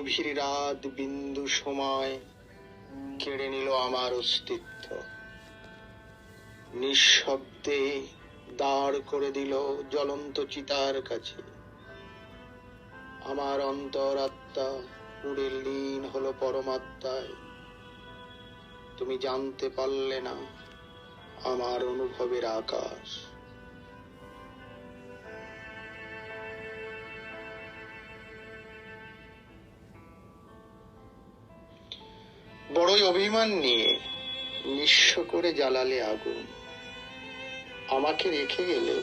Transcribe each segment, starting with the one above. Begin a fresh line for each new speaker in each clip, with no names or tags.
গভীর রাত বিন্দু সময় কেড়ে নিল আমার অস্তিত্ব, নিঃশব্দে দাঁড় করে দিল জ্বলন্ত চিতার কাছে। আমার অন্তরাত্মা পুড়ে লীন হলো পরমাত্মায়। তুমি জানতে পারলে না আমার অনুভবের আকাশ। বড়ই অভিমান নিয়ে নিঃস্ব করে জ্বালালে আগুন, আমাকে রেখে গেলে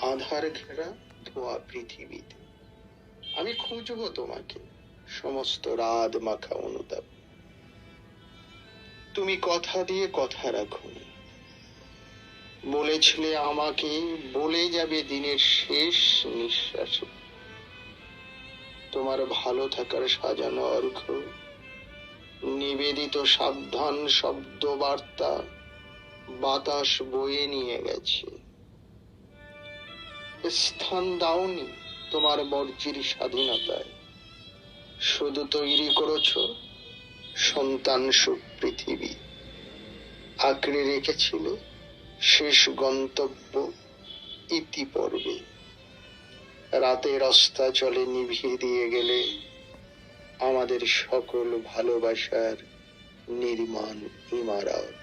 আধার ঘেরা ধোয়া পৃথিবীতে। আমি খুঁজবো তোমাকে সমস্ত রাত মাখা অনুতাপ। তুমি কথা দিয়ে কথা রাখোনি, বলেছিলে আমাকে বলে যাবে দিনের শেষ নিঃশ্বাসে। তোমার ভালো থাকার সাজানো অর্ঘ্য, নিবেদিত সাবধান শব্দ বার্তা বাতাস বয়ে নিয়ে গেছে। স্থান দাওনি তোমার মর্জির স্বাধীনতায়, শুধু তৈরি করেছ সন্তান সুখ পৃথিবী। আঁকড়ে রেখেছিল শেষ গন্তব্য ইতি পর্বে। রাতের অস্তাচলে নিভিয়ে দিয়ে গেলে আমাদের সকল ভালোবাসার নির্মাণ ইমারত।